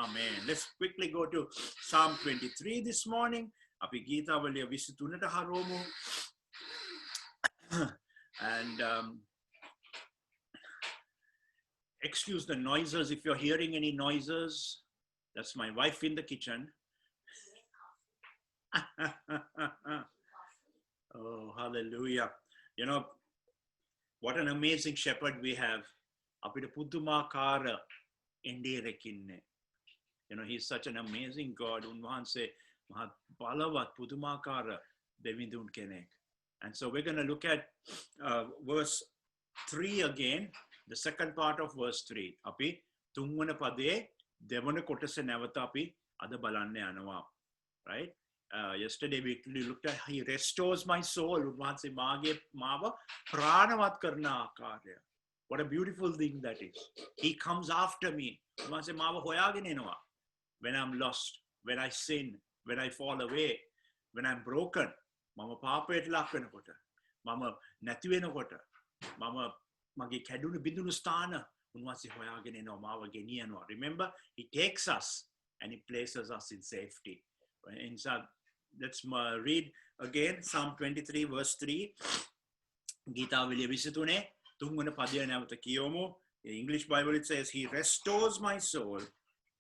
Amen. Let's quickly go to Psalm 23 this morning. Api Gita Valiya 23ට හරවමු. And excuse the noises if you're hearing any noises. That's my wife in the kitchen. Oh, hallelujah. You know, what an amazing shepherd we have. Apita pudumakara enderekinne. You know, he's such an amazing God. Unwahanse maha balavat pudumakara devindun kenek. And so we're going to look at verse 3 again, the second part of verse 3. Api tungwana pade devana kotase nawata api ada balanne yanawa. Right? Yesterday we looked at he restores my soul. Unwahanse mage mawa pranavat karna akarya. What a beautiful thing that is. He comes after me. Unwahanse mawa hoyaගෙන එනවා. When I'm lost, when I sin, when I fall away, when I'm broken, mama පාපයට ලක් වෙනකොට, mama නැති වෙනකොට, mama මගේ කැඩුණු බිඳුණු ස්ථාන උන්වහන්සේ හොයාගෙන එනවා මාව ගෙනියනවා. Remember, he takes us and he places us in safety. Let's read again Psalm 23 verse 3. ගීතාවලිය 23 තුන්වන පදය නැවත කියවමු. In English Bible it says, he restores my soul.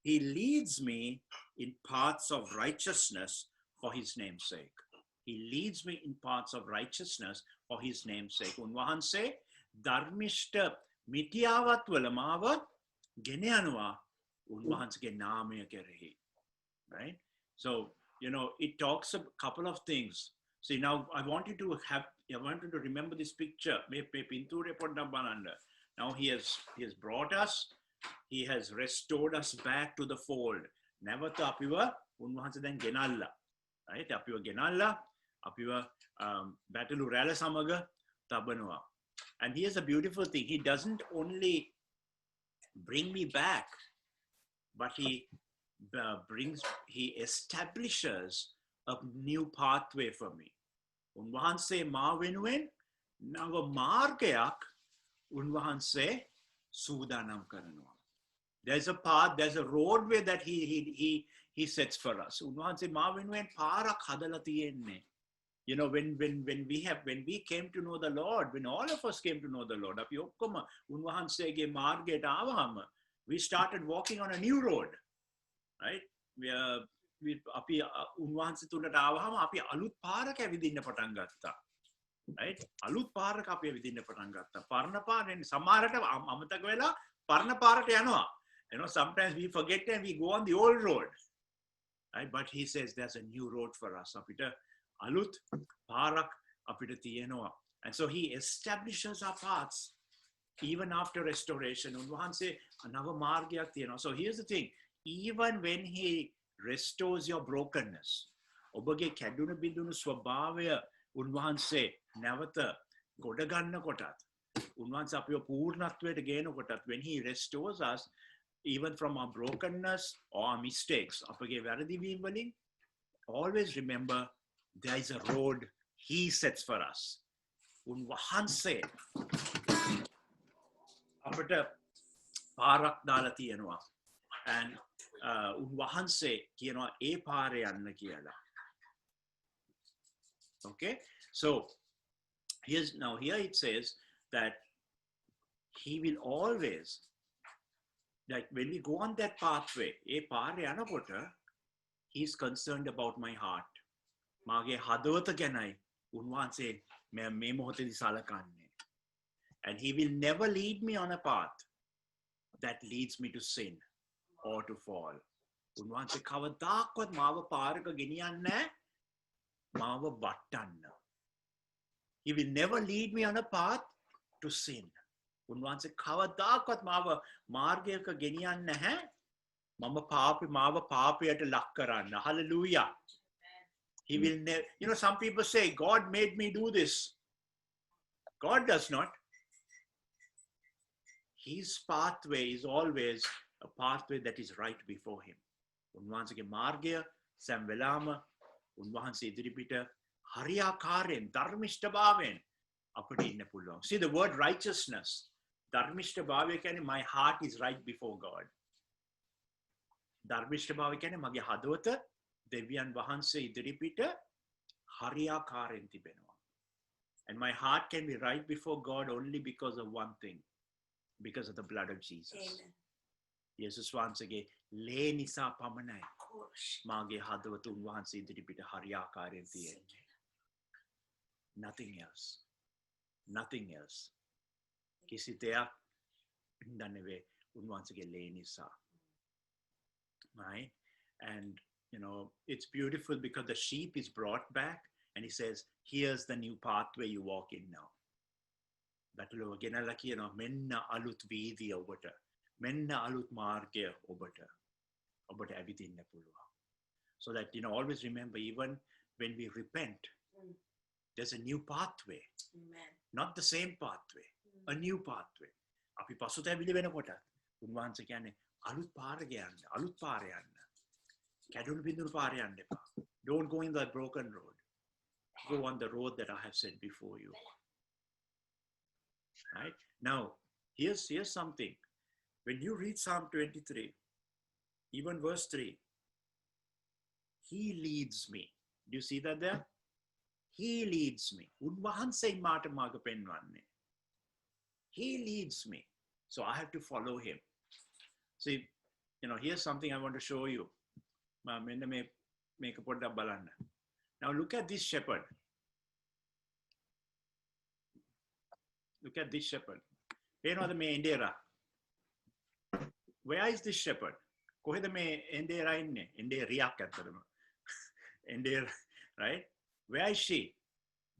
He leads me in paths of righteousness for his name's sake. He leads me in paths of righteousness for his name's sake. Unwahanse ධර්මිෂ්ඨ මිටියාවත් වල මාව ගෙන යනවා උන්වහන්සේගේ නාමය කෙරෙහි. Right? So, you know, it talks a couple of things. See, now I want you to remember this picture. Now he has brought us. He has restored us back to the fold. Never apiwa unwahanse දැන් ගෙනල්ලා. Right? apiwa ගෙනල්ලා apiwa battle රැළ සමග තබනවා. And here's a beautiful thing. He doesn't only bring me back, but he establishes a new pathway for me. Unwahanse ma වෙනුවෙන් නව මාර්ගයක් unwahanse සූදානම් කරනවා. There's a path, there's a roadway that he sets for us. Unwahanse ma වෙනුවෙන් පාරක් හදලා තියෙන්නේ. You know, when we came to know the Lord, when all of us came to know the Lord, අපි ඔක්කොම උන්වහන්සේගේ මාර්ගයට ආවහම, we started walking on a new road. Right? අපි උන්වහන්සේ තුලට ආවහම අපි අලුත් පාරක ඇවිදින්න පටන් ගත්තා. Right? අලුත් පාරක අපි ඇවිදින්න පටන් ගත්තා. පරණ පාරෙන් සමහරට අමතක වෙලා පරණ පාරට යනවා. You know, sometimes we forget and we go on the old road. Right? But he says there's a new road for us. අපිට අලුත් පාරක් අපිට තියෙනවා. And so he establishes our paths even after restoration. උන්වහන්සේ නව මාර්ගයක් තියෙනවා. So here's the thing. Even when he restores your brokenness, ඔබගේ කැඩුණු බිඳුණු ස්වභාවය උන්වහන්සේ නැවත ගොඩ ගන්න කොටත්, උන්වහන්සේ අපිව පූර්ණත්වයට ගේන කොටත්, when he restores us, even from our brokenness or our mistakes, අපගේ වැරදි වීම වලින්, always remember there is a road he sets for us. උන්වහන්සේ අපිට පාරක් දාලා තියෙනවා. And unwahanse කියනවා ඒ පාරේ යන්න කියලා. Okay? So here it says that he will always, like when we go on that pathway, ඒ පාරේ යනකොට, he's concerned about my heart. මාගේ හදවත ගැනයි උන්වහන්සේ මේ මොහොතේදී සලකන්නේ. And he will never lead me on a path that leads me to sin or to fall. උන්වහන්සේ කවදාකවත් මාව පාරක ගෙනියන්නේ මාව වටන්න. He will never lead me on a path to sin. උන්වහන්සේ කවදාකවත් මාව මාර්ගයක ගෙනියන්නේ නැහැ. මාව පාපයට ලක් කරන්න. Hallelujah. He will never, you know, some people say, God made me do this. God does not. His pathway is always a pathway that is right before him. උන්වහන්සේගේ මාර්ගය සෑම වෙලාවම උන්වහන්සේ ඉදිරිපිට හරියාකාරයෙන් ධර්මිෂ්ඨභාවයෙන් අපිට ඉන්න පුළුවන්. See the word righteousness. ධර්මිෂ්ඨභාවය කියන්නේ my heart is right before God. ධර්මිෂ්ඨ භාවය කියන්නේ මගේ හදවත දෙවියන් වහන්සේ ඉදිරිපිට හරියාකාරයෙන් තිබෙනවා. And my heart can be right before God only because of one thing, because of the blood of Jesus. Amen. යේසුස් වහන්සේගේ ලේ නිසා පමණයි මාගේ හදවත උන්වහන්සේ ඉදිරිපිට හරියාකාරයෙන් තියෙන්නේ. Nothing else. Nothing else. කිසි දෙයක් නෙවෙයි උන්වහන්සේගේ ලේ නිසා. Right? And you know, it's beautiful because the sheep is brought back and he says, here's the new pathway you walk in now. බැටළුව ගෙනල්ලා කියනවා මෙන්න අලුත් වීදිය ඔබට. මෙන්න අලුත් මාර්ගය ඔබට ඇවිදින්න පුළුවන්. So that, you know, always remember, even when we repent, there's a new pathway. Amen. Not the same pathway, a new pathway. අපි පසුතැවිලි වෙනකොට උන්වහන්සේ කියන්නේ අලුත් පාරක යන්න, අලුත් පාරේ යන්න. කැඩුණු බිඳුණු පාරේ යන්න එපා. Don't go in that broken road. Go on the road that I have set before you. Right? Now, here's something. When you read Psalm 23, even verse 3, he leads me. Do you see that there? He leads me. උන්වහන්සේ මාට මාර්ග පෙන්වන්නේ. He leads me. So I have to follow him. See, you know, here's something I want to show you. Make a පොඩ්ඩක් බලන්න. Now look at this shepherd. Look at this shepherd. පේනවද මේ එන්ඩේරා? Where is this shepherd? කොහෙද මේ එන්ඩේරා ඉන්නේ? එන්ඩේරියක් ඇත්තටම. එන්ඩේරා, right? Where is she?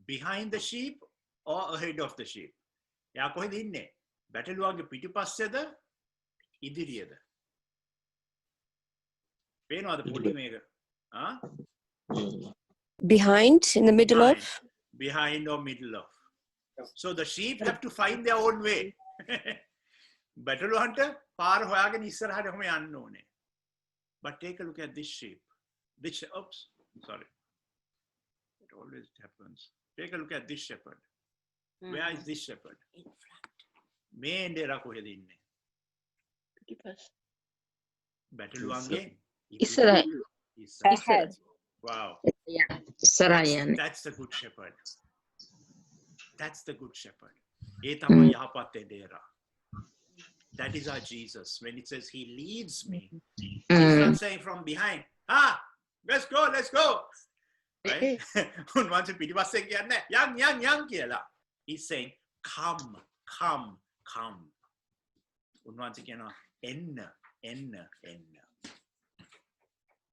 Behind the sheep or ahead of the sheep? එයා කොහෙද ඉන්නේ? බැටළුවගේ පිටිපස්සේද ඉදිරියේද? පේනවද පොඩි මේක? Behind, in the middle of? Behind or middle of. So the sheep have to find their own way. බැටළුවන්ට පාර හොයාගෙන ඉස්සරහට කොහොම යන්න ඕනේ. But take a look at this sheep. Oops, sorry. It always happens. Take a look at this shepherd. Where is this shepherd? In front. මේ එන්ඩේරා කොහෙද ඉන්නේ? බැටළුවන්ගේ Israel. Ahead. Wow. Yeah. Sarayan. That's the good shepherd. That's the good shepherd. ඒ තමයි යහපත් එන්ඩේරා. That is our Jesus. When it says he leads me, he's not saying from behind, let's go. Right? උන්වහන්සේ පිටිපස්සේ කියන්නේ යන් කියලා. He's saying, come. උන්වහන්සේ කියනවා එන්න.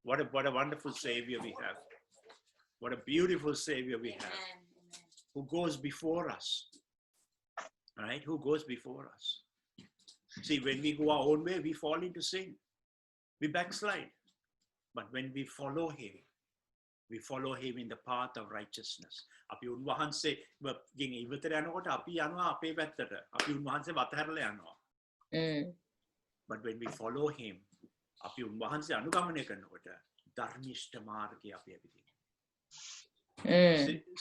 What a wonderful Savior we have. What a beautiful Savior we have. Who goes before us. Right? Who goes before us. See, when we go our own way, we fall into sin. We backslide. But when we follow him in the path of righteousness. අපි උන්වහන්සේ ගෙන් ඉවතට යනකොට අපි යනවා අපේ පැත්තට. අපි උන්වහන්සේ වතහැරලා යනවා. But when we follow him, අපි උන්වහන්සේ අනුගමනය කරනකොට ධර්මිෂ්ඨ මාර්ගය අපි ඇවිදිනවා.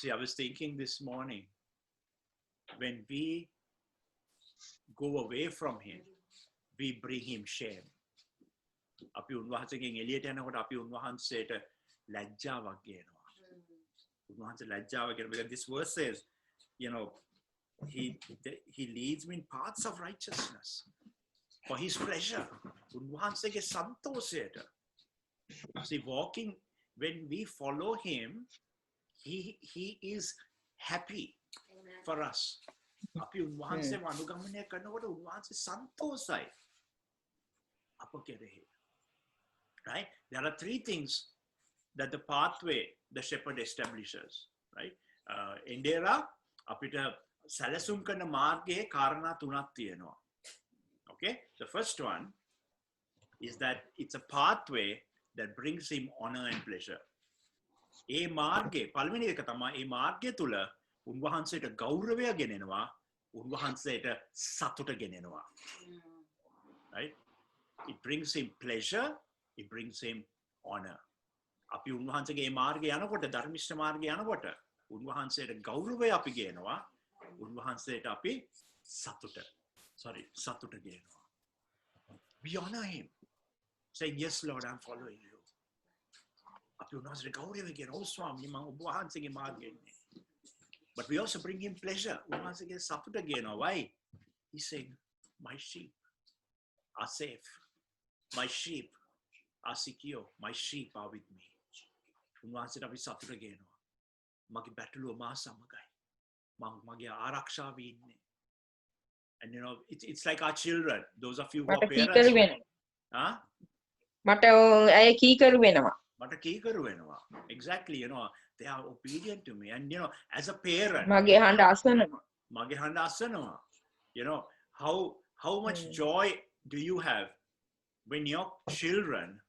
See, I was thinking this morning, when we go away from him, we bring him shame. අපි උන්වහන්සේගෙන් එළියට යනකොට අපි උන්වහන්සේට ලැජ්ජාවක් ගේනවා. උන්වහන්සේ ලැජ්ජාවක් ගේනවා. Because this verse says, you know, he leads me in paths of righteousness for his pleasure. උන්වහන්සේගේ සන්තෝෂයට. See, walking, when we follow him, he is happy for us. අපි උන්වහන්සේව අනුගමනය කරනකොට උන්වහන්සේ සන්තෝෂයි අප කෙරෙහි. Right? There are three things that the pathway the shepherd establishes. Right? එන්ඩේරා අපිට සැලසුම් කරන මාර්ගයේ කාරණා තුනක් තියෙනවා. Okay? The first one is that it's a pathway that brings him honor and pleasure. ඒ මාර්ගයේ පළවෙනි එක තමයි ඒ මාර්ගය තුල උන්වහන්සේට ගෞරවය ගෙනෙනවා, උන්වහන්සේට සතුට ගෙනෙනවා. Right? It brings him pleasure, it brings him honor. අපි උන්වහන්සේගේ මේ මාර්ගය යනකොට ධර්මිෂ්ඨ මාර්ගය යනකොට උන්වහන්සේට ගෞරවය අපි ගේනවා, උන්වහන්සේට අපි සතුට ගෙනෙනවා. We honor him. saying, yes, Lord, I'm following you. අපි උන්වහන්සේට ගෞරවය කියන ඔව් ස්වාමී මම ඔබ වහන්සේගේ මාර්ගයේ ඉන්නේ. But we also bring him pleasure. උන්වහන්සේගේ සතුට කියනවා. Why? He's saying, my sheep are safe. My sheep are secure. My sheep are with me. උන්වහන්සේට අපි සතුට කියනවා. මගේ බැටළුව මා සමගයි. මගේ ආරක්ෂාවේ ඉන්නේ. And you know, it's like our children. Those of you who are parents. Huh? මට අය කීකරු වෙනවා. මට කීකරු වෙනවා. Exactly, you know, they are obedient to me. And you know, as a parent, මගේ හඬ අසනවා. මගේ හඬ අසනවා. You know, how much joy do you have when your children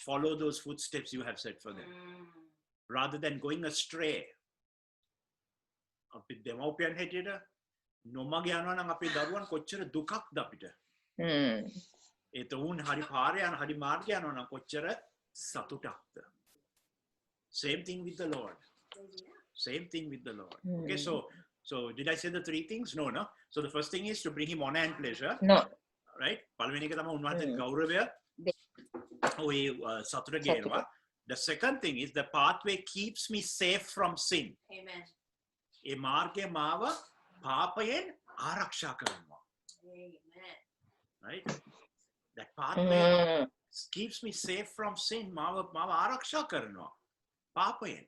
follow those footsteps you have set for them, rather than going astray? අපි දෙමව්පියන් හැටියට නොමග යනවා නම් අපේ දරුවන් කොච්චර දුකක්ද අපිට. ඒත උන් හරි පාරේ යන හරි මාර්ගය යනවා නම් කොච්චර සතුටක්ද. Same thing with the Lord. Same thing with the Lord. Okay, so did I say the three things? No. So the first thing is to bring him honor and pleasure. No. Right? පළවෙනි එක තමයි උන්වහන්සේගේ ගෞරවය. ඔය සතුට ගේනවා. The second thing is the pathway keeps me safe from sin. Amen. ඒ මාර්ගය මාව පාපයෙන් ආරක්ෂා කරනවා. Amen. Right? That pathway keeps me safe from sin. මාව ආරක්ෂා කරනවා. පාපයෙන්.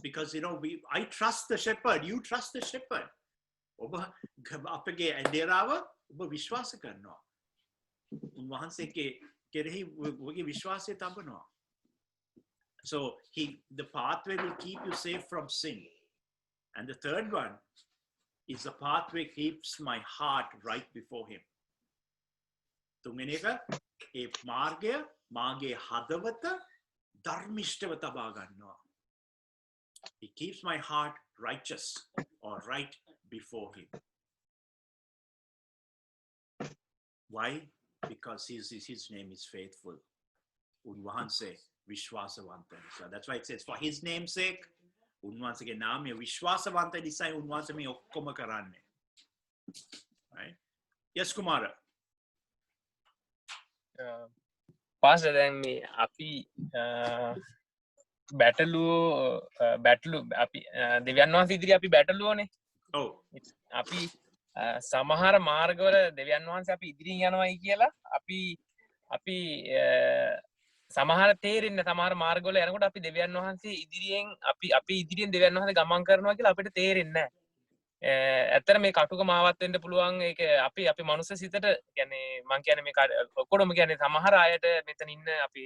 Because you know, I trust the shepherd. You trust the shepherd. ඔබ අපගේ ඇඩේරාව ඔබ විශ්වාස කරනවා. උන්වහන්සේගේ කෙරෙහි ඔබගේ විශ්වාසය තබනවා. So the pathway will keep you safe from sin. And the third one is the pathway keeps my heart right before him. තුන්වෙනි එක ඒ මාර්ගය මාගේ හදවත ධර්මිෂ්ඨව තබා ගන්නවා. He keeps my heart righteous or right before him. Why? Because his name is faithful. උන්වහන්සේ විශ්වාසවන්ත නිසා. That's why it says for his name's sake. උන්වහන්සේගේ නාමය විශ්වාසවන්ත නිසායි උන්වහන්සේ මේ ඔක්කොම කරන්නේ. Right? Yes, Kumara. පාස්ටර් දැන් මේ අපි බැටළු අපි දෙවියන් වහන්සේ ඉදිරියේ අපි බැටළුවනේ. ඔව්. අපි සමහර මාර්ගවල දෙවියන් වහන්සේ අපි ඉදිරියෙන් යනවායි කියලා අපි සමහර තේරෙන්නේ සමහර මාර්ගවල යනකොට අපි දෙවියන් වහන්සේ ඉදිරියෙන් අපි ඉදිරියෙන් දෙවියන් වහන්සේ ගමන් කරනවා කියලා අපිට තේරෙන්නේ නැහැ. ඇත්තට මේ කටුක මාවත් වෙන්න පුළුවන්. ඒක අපි මනුස්ස සිතට කියන්නේ මං කියන්නේ මේ ඔක්කොම කියන්නේ සමහර අයට මෙතන ඉන්න අපි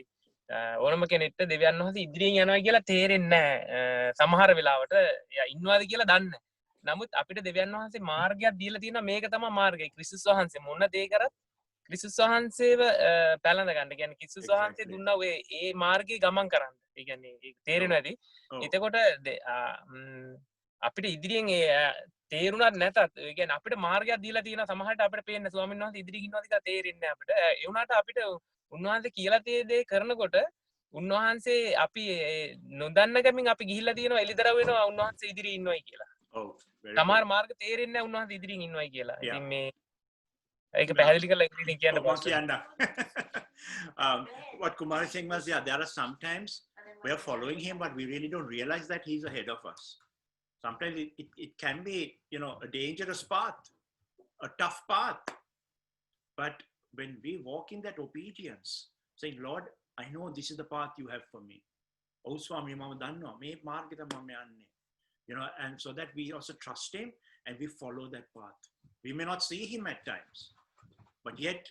ඕනම කෙනෙක්ට දෙවියන් වහන්සේ ඉදිරියෙන් යනවා කියලා තේරෙන්නේ නැහැ. සමහර වෙලාවට එයා ඉන්නවාද කියලා දන්නේ නැහැ. නමුත් අපිට දෙවියන් වහන්සේ මාර්ගයක් දීලා තියෙනවා. මේක තමයි මාර්ගය. ක්‍රිස්තුස් වහන්සේ මොන දේ කරත් ක්‍රිස්තුස් වහන්සේව පැලඳ ගන්න. කියන්නේ ක්‍රිස්තුස් වහන්සේ දුන්නා ඔය ඒ මාර්ගයේ ගමන් කරන්න. ඒ කියන්නේ ඒක තේරෙනවා ඇති. එතකොට අපිට ඉදිරියෙන් ඒ තේරුණත් නැතත් ඒ කියන්නේ අපිට මාර්ගයක් දීලා තියෙනවා. සමහරට අපිට පේන්නේ ස්වාමීන් වහන්සේ ඉදිරියෙන් ඉන්නවාද කියලා තේරෙන්නේ නැහැ අපිට. ඒ වුණාට අපිට උන්වහන්සේ කියලා තියෙන දේ කරනකොට උන්වහන්සේ අපි නොදන්න ගමින් අපි ගිහිල්ලා තියෙනවා එලිදරව් වෙනවා උන්වහන්සේ ඉදිරියේ ඉන්නවයි කියලා. ඔව්. සමහර මාර්ග තේරෙන්නේ නැහැ උන්වහන්සේ ඉදිරියෙන් ඉන්නවයි කියලා. ඉතින් මේ ඒක පැහැදිලි කරලා ඉදිරියෙන් කියන්න පුළුවන්. What Kumar is saying was, there are sometimes we are following him, but we really don't realize that he's ahead of us. Sometimes it can be, you know, a dangerous path, a tough path. But when we walk in that obedience, saying, Lord, I know this is the path you have for me. Oh, Swami, Mama Danno, me margita mame anne. You know, and so that we also trust him and we follow that path. We may not see him at times, but yet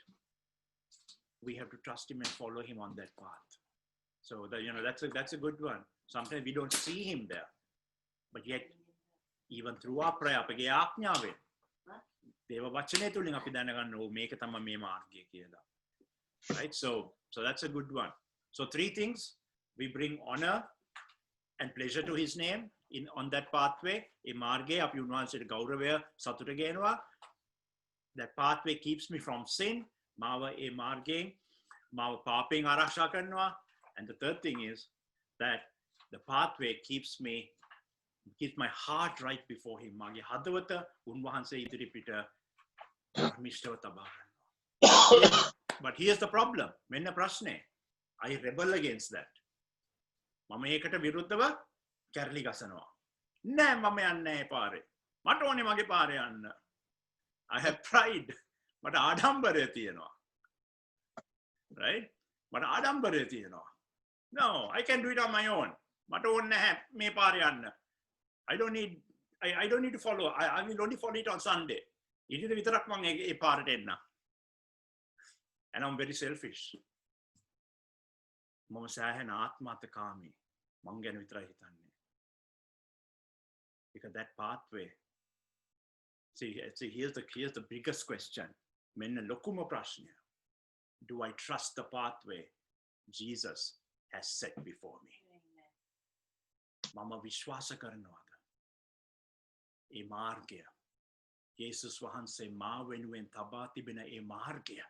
we have to trust him and follow him on that path. So you know, that's a good one. Sometimes we don't see him there, but yet even through our prayer, අපගේ ආඥාවෙන් දේව වචනය තුලින් අපි දැනගන්න ඕ මේක තමයි මේ මාර්ගය කියලා. Right? So that's a good one. So three things: we bring honor and pleasure to his name on that pathway. ඒ මාර්ගයේ අපි උන්වහන්සේට ගෞරවය සතුට ගේනවා. That pathway keeps me from sin. මාව ඒ මාර්ගයෙන් මාව පාපයෙන් ආරක්ෂා කරනවා. And the third thing is that the pathway keeps my heart right before him. මාගේ හදවත උන්වහන්සේ ඉදිරි පිට ධර්මිෂ්ඨව තබා ගන්නවා. But here's the problem. මෙන්න ප්‍රශ්නේ. I rebel against that. මම ඒකට විරුද්ධව කැරලි ගසනවා. නෑ මම යන්නේ ඒ පාරේ. මට ඕනේ මගේ පාරේ යන්න. I have pride. මට ආඩම්බරය තියෙනවා. Right? මට ආඩම්බරය තියෙනවා. No, I can do it on my own. මට ඕනේ නැහැ මේ පාරේ යන්න. I don't need to follow. I will only follow it on Sunday. ඉතින් විතරක් මම ඒ පාරට එන්න. And I'm very selfish. මම සෑහෙන ආත්මార్థකාමී. මං ගැන විතරයි හිතන්නේ. Because that pathway. See, here's the biggest question. මෙන්න ලොකුම ප්‍රශ්නය. Do I trust the pathway Jesus has set before me? මම විශ්වාස කරනවාද? ඒ මාර්ගය. යේසුස් වහන්සේ මා වෙනුවෙන් තබා තිබෙන ඒ මාර්ගය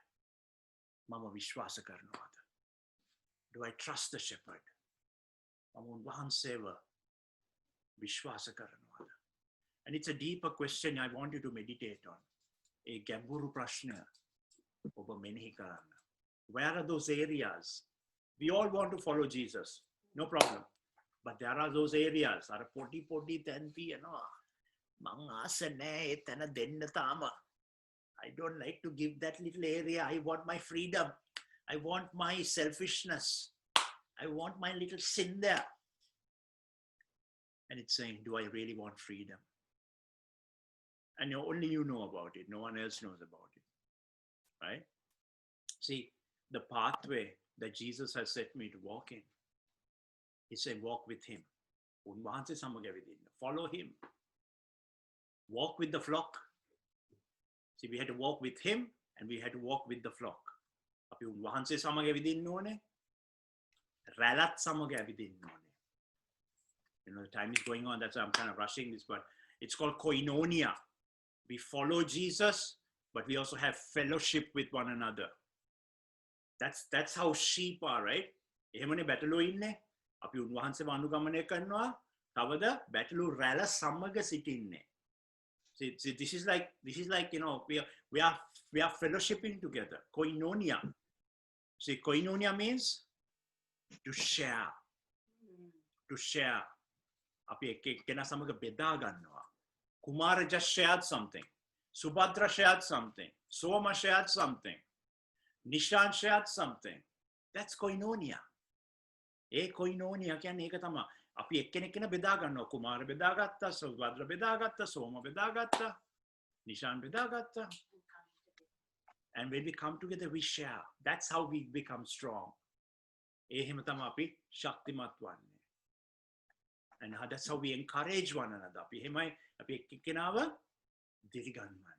මම විශ්වාස කරනවාද? Do I trust the shepherd? මම උන්වහන්සේව විශ්වාස කරනවාද? And it's a deeper question I want you to meditate on. ඒ ගැඹුරු ප්‍රශ්නය ඔබ මෙනෙහි කරන්න. Where are those areas? We all want to follow Jesus. No problem. But there are those areas. අර පොඩි තැන් තියෙනවා. මං ආස නෑ ඒ තැන දෙන්න තාම. I don't like to give that little area. I want my freedom. I want my selfishness. I want my little sin there. And it's saying, do I really want freedom? And only you know about it. No one else knows about it. Right? See, the pathway that Jesus has set me to walk in, he said, walk with him. Follow him. Walk with the flock. See, we had to walk with him and we had to walk with the flock. අපි උන්වහන්සේ සමග ඇවිදින්න ඕනේ. රැළත් සමග ඇවිදින්න ඕනේ. You know, the time is going on. That's why I'm kind of rushing this, but it's called koinonia. We follow Jesus, but we also have fellowship with one another. That's how sheep are, right? එහෙමනේ බැටළුවෝ ඉන්නේ. අපි උන්වහන්සේව අනුගමනය කරනවා. තවද බැටළු රැළ සමග සිටින්නේ. See, this is like, you know, we are fellowshipping together. Koinonia. See, koinonia means to share. To share. අපි එක්කෙනා සමග බෙදා ගන්නවා. Kumara just shared something. Subhadra shared something. Soma shared something. Nishan shared something. That's koinonia. A koinonia කියන්නේ ඒක තමයි. අපි එක්කෙනෙක්ගෙන බෙදා ගන්නවා. කුමාර බෙදාගත්තා, Subhadra බෙදාගත්තා, Soma බෙදාගත්තා, Nishan බෙදාගත්තා. And when we come together, we share. That's how we become strong. එහෙම තමයි අපි ශක්තිමත් වන්නේ. And that's how we encourage one another. අපි එහෙමයි අපි එක්කෙනාව දිරිගන්වන්නේ.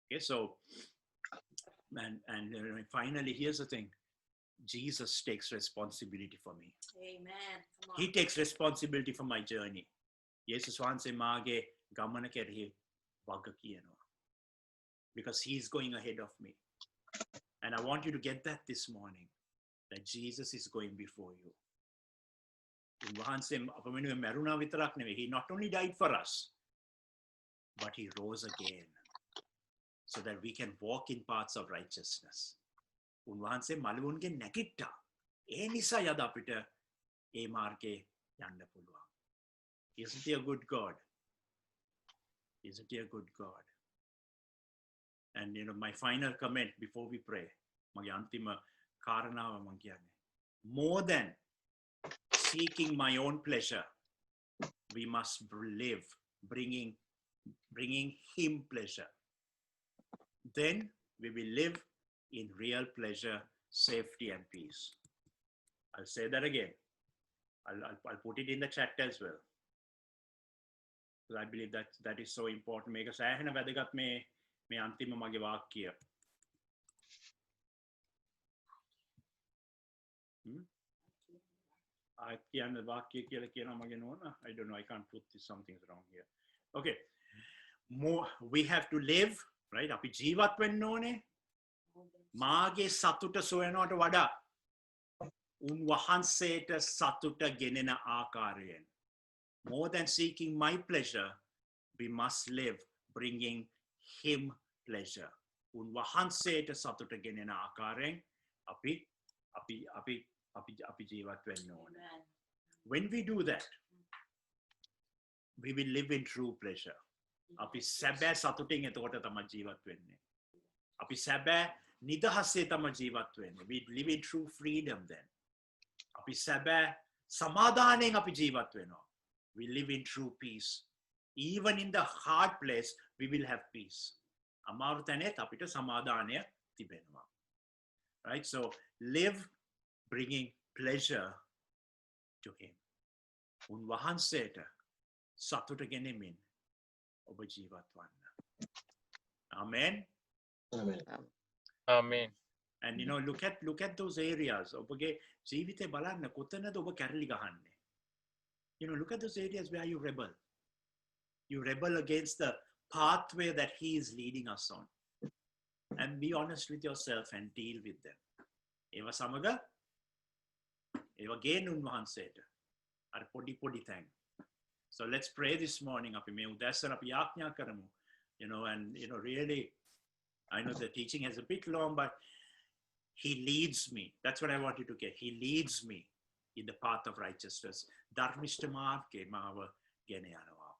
Okay, so and finally, here's the thing. Jesus takes responsibility for me. Amen. He takes responsibility for my journey. Jesus වහන්සේ මාගේ ගමන කෙරෙහි වග කියනවා. Because he's going ahead of me. And I want you to get that this morning. That Jesus is going before you. උන්වහන්සේ අප වෙනුවෙන් මැරුණා විතරක් නෙවෙයි. He not only died for us, but he rose again. So that we can walk in paths of righteousness. උන්වහන්සේ මළුවුන්ගේ නැගිට්ටා. ඒ නිසා යද අපිට ඒ මාර්ගේ යන්න පුළුවන්. Isn't he a good God? Isn't he a good God? And you know, my final comment before we pray, මගේ අන්තිම කාරණාව මම කියන්නේ. More than seeking my own pleasure, we must live bringing him pleasure. Then we will live in real pleasure, safety, and peace. I'll say that again. I'll put it in the chat as well. Because I believe that is so important. Make us සෑහෙන වැදගත් මේ අන්තිම මගේ වාක්‍යය. I කියන්න වාක්‍යය කියලා කියනවා මගේ නෝනා. I don't know. I can't put this. Something's wrong here. Okay. We have to live, right? අපි ජීවත් වෙන්න ඕනේ. මාගේ සතුට සොයනවට වඩා උන්වහන්සේට සතුට ගෙනෙන ආකාරයෙන්. More than seeking my pleasure, we must live bringing him pleasure. උන්වහන්සේට සතුට ගෙනෙන ආකාරයෙන් අපි ජීවත් වෙන්න ඕනේ. When we do that, we will live in true pleasure. අපි සැබෑ සතුටින් එතකොට තමයි ජීවත් වෙන්නේ. අපි සැබෑ නිදහසේ තමයි ජීවත් වෙන්නේ. We live in true freedom then. අපි සැබෑ සමාදානයෙන් අපි ජීවත් වෙනවා. We live in true peace. Even in the hard place, we will have peace. අමාරු තැනෙත් අපිට සමාදානය තිබෙනවා. Right? So live bringing pleasure to him. උන්වහන්සේට සතුට ගෙනෙමින් ඔබ ජීවත් වන්න. Amen. Amen. And look at those areas. ඔබගේ ජීවිතේ බලන්න කොතනද ඔබ කැරලි ගහන්නේ. Look at those areas where you rebel. You rebel against the pathway that he is leading us on. And be honest with yourself and deal with them. ඒවා සමග ඒවා ගේන්න උන්වහන්සේට. අර පොඩි තැන්. So let's pray this morning. අපි මේ උදැසන අපි යාඥා කරමු. And really, I know the teaching is a bit long, but he leads me. That's what I want you to get. He leads me in the path of righteousness. ධර්මිෂ්ඨ මාර්ගයේ මාව ගෙන යනවා.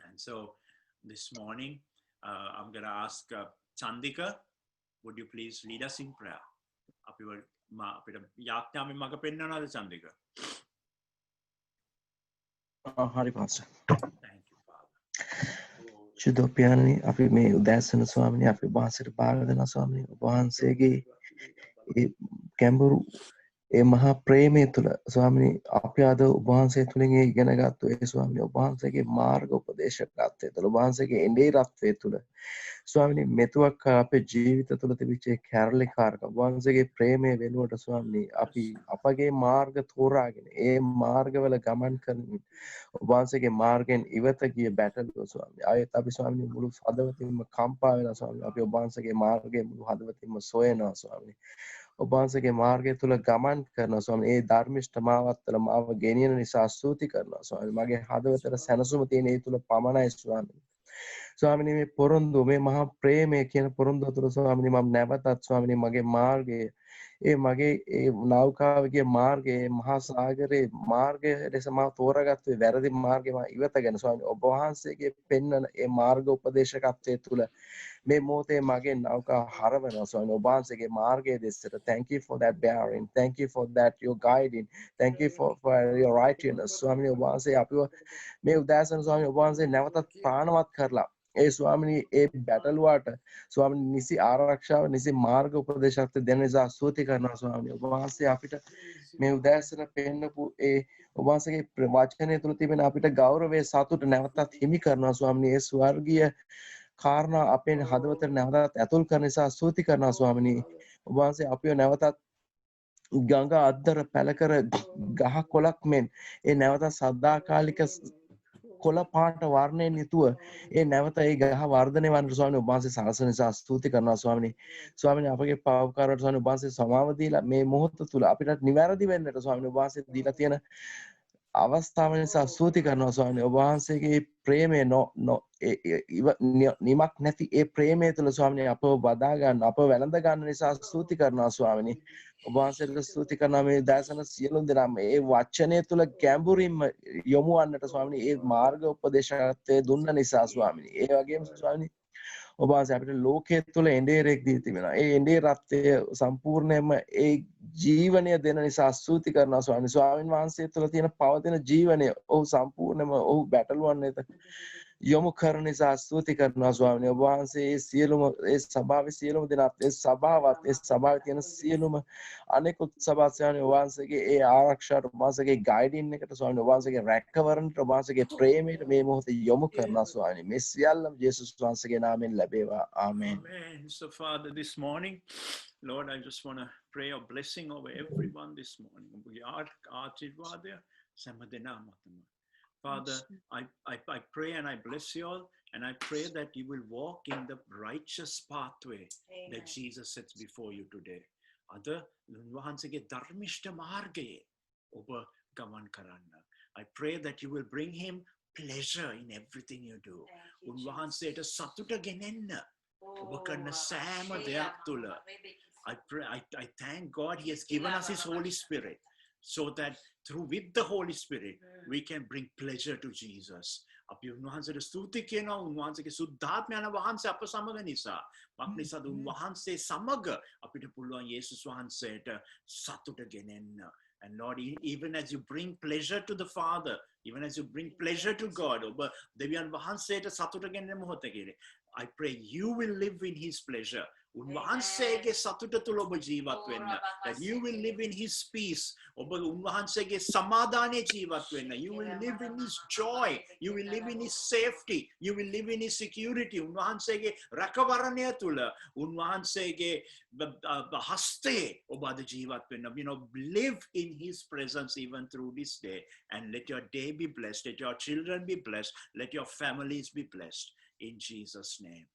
And so this morning, I'm going to ask Chandika, would you please lead us in prayer? අපිට යාඥාවෙන් මඟ පෙන්වනවාද Chandika? හරි pastor. Thank you, Father. චුදෝපියානි අපි මේ උදෑසන ස්වාමිනේ අපි වහන්සේට භාර දෙනවා ස්වාමිනේ. ඔබ වහන්සේගේ ඒ ගැඹුරු ඒ මහා ප්‍රේමය තුළ ස්වාමිනේ අපි අද ඔබ වහන්සේ තුළින් ඉගෙනගත්තු ඒ ස්වාමිනේ ඔබ වහන්සේගේ මාර්ග උපදේශකත්වය තුළ ඔබ වහන්සේගේ එඬේරත්වය තුළ ස්වාමිනේ මෙතුවක් අපේ ජීවිත තුළ තිබිච්ච කැරලිකාරක ඔබ වහන්සේගේ ප්‍රේමය වෙනුවට ස්වාමිනේ අපි අපගේ මාර්ග තෝරාගෙන ඒ මාර්ගවල ගමන් කරමින් ඔබ වහන්සේගේ මාර්ගයෙන් ඉවත ගිය බැටළුව ස්වාමිනේ ආයෙත් අපි ස්වාමිනේ මුළු හදවතින්ම කම්පා වෙලා ස්වාමිනේ අපි ඔබ වහන්සේගේ මාර්ගයේ මුළු හදවතින්ම සොයනවා ස්වාමිනේ ඔබ වහන්සේගේ මාර්ගය තුල ගමන් කරනවා ස්වාමී. ඒ ධර්මිෂ්ඨ මාවත්තල මාව ගෙනියන නිසා ස්තුති කරනවා ස්වාමී. මගේ හදවතට සැනසුම තියෙන ඒ තුල පමණයි ස්වාමී. ස්වාමීනි මේ පොරොන්දු මේ මහා ප්‍රේමය කියන පොරොන්දුව තුල ස්වාමීනි මම නැවතත් ස්වාමීනි මගේ මාර්ගය ඒ මගේ ඒ නෞකාවගේ මාර්ගයේ මහා සාගරයේ මාර්ගය ලෙස මම තෝරාගත්තේ වැරදි මාර්ගේ මම ඉවතගෙන ස්වාමීනි ඔබ වහන්සේගේ පෙන්වන ඒ මාර්ග උපදේශකත්වයේ තුල මේ මොහොතේ මගේ නෞකාව හරවනවා ස්වාමීනි ඔබ වහන්සේගේ මාර්ගයේ දෙසට thank you for that bearing thank you for that your guiding thank you for your righteousness ස්වාමීනි ඔබ වහන්සේ අපිව මේ උදෑසන ස්වාමීනි ඔබ වහන්සේ නැවතත් ප්‍රාණවත් කරලා ඒ ස්වාමීනි ඒ බැටළුවාට ස්වාමීනි නිසි ආරක්ෂාව නිසි මාර්ග උපදේශකත්වය දෙන නිසා ස්තුති කරනවා ස්වාමීනි ඔබ වහන්සේ අපිට මේ උදෑසන පෙන්නපු ඒ ඔබ වහන්සේගේ වචනය තුල තිබෙන අපිට ගෞරවයේ සතුට නැවතත් හිමි කරනවා ස්වාමීනි ඒ ස්වර්ගීය කාරණා අපේ හදවතට නැවතත් ඇතුල් කරන නිසා ස්තුති කරනවා ස්වාමීනි ඔබ වහන්සේ අපිව නැවතත් ගඟ අද්දර පැල කර ගහ කොළක් මෙන් ඒ නැවතත් සදාකාලික කොළ පාට වර්ණයෙන් යුතුව ඒ නැවත ඒ ගහ වර්ධනය වන්න ස්වාමීනි ඔබ වහන්සේ සලසන නිසා ස්තුති කරනවා ස්වාමීනි ස්වාමීනි අපගේ පාවකාරවට ස්වාමීනි ඔබ වහන්සේ සමාව දීලා මේ මොහොත තුල අපිට නිවැරදි වෙන්නට ස්වාමීනි ඔබ වහන්සේ දීලා තියෙන අවස්ථාව නිසා ස්තුති කරනවා ස්වාමීනි ඔබ වහන්සේගේ ප්‍රේමය නිමක් නැති ඒ ප්‍රේමය තුළ ස්වාමීනි අපව බදා ගන්න අපව වැළඳ ගන්න නිසා ස්තුති කරනවා ස්වාමීනි ඔබ වහන්සේට ස්තුති කරනවා මේ දාසන සියලු දෙනාම ඒ වචනය තුළ ගැඹුරින්ම යොමු වන්නට ස්වාමීනි ඒ මාර්ග උපදේශකත්වයේ දුන්න නිසා ස්වාමීනි ඒ වගේම ස්වාමීනි ඔබ වහන්සේ අපිට ලෝකයේ තුල එඬේරෙක් දී තිබෙනවා ඒ එඬේරත්වය සම්පූර්ණයෙන්ම ඒ ජීවනය දෙන නිසා ස්තුති කරනවා ස්වාමීන් වහන්සේ තුළ තියෙන පවතින ජීවනය ඔහු සම්පූර්ණයෙන්ම ඔහු බැටළුවන් වෙත යොමු කරන නිසා ස්තුති කරනවා ස්වාමීනි ඔබ වහන්සේ ඒ සියලුම ඒ සභාවේ සියලුම දෙනාත් ඒ සභාවත් ඒ සභාවේ තියෙන සියලුම අනෙකුත් සභා ස්වාමීනි ඔබ වහන්සේගේ ඒ ආරක්ෂාවට ඔබ වහන්සේගේ ගයිඩින් එකට ස්වාමීනි ඔබ වහන්සේගේ රැකවරණයට ඔබ වහන්සේගේ ප්‍රේමයට මේ මොහොතේ යොමු කරනවා ස්වාමීනි මේ සියල්ලම යේසුස් වහන්සේගේ නාමයෙන් ලැබේවා ආමෙන්. Amen. So Father, this morning, Lord, I just want to pray a blessing over everyone this morning. Father, I pray and I bless you all, and I pray that you will walk in the righteous pathway that Jesus sets before you today. I pray that you will bring him pleasure in everything you do. ඔබ කරන සෑම දෙයක් තුළ I thank God he has given us his Holy Spirit so that with the Holy Spirit we can bring pleasure to Jesus. අපි උන්වහන්සේට ස්තුති කියනවා උන්වහන්සේගේ සුද්ධාත්මයන් වහන්සේ අප සමග නිසා. මක් නිසාද උන්වහන්සේ සමග අපිට පුළුවන් යේසුස් වහන්සේට සතුට ගෙනෙන්න. And Lord, even as you bring pleasure to the Father, even as you bring pleasure to God, ඔබ දෙවියන් වහන්සේට සතුට ගෙනෙන මොහොතකදී I pray you will live in his pleasure. උන්වහන්සේගේ සතුට තුළ ඔබ ජීවත් වෙන්න. That you will live in his peace. ඔබ උන්වහන්සේගේ සමාදානයේ ජීවත් වෙන්න. You will live in his joy. You will live in his safety. You will live in his security. උන්වහන්සේගේ රැකවරණය තුළ උන්වහන්සේගේ හස්තයේ ඔබ අද ජීවත් වෙන්න. You know, live in his presence even through this day. And let your day be blessed. Let your children be blessed. Let your families be blessed. In Jesus' name.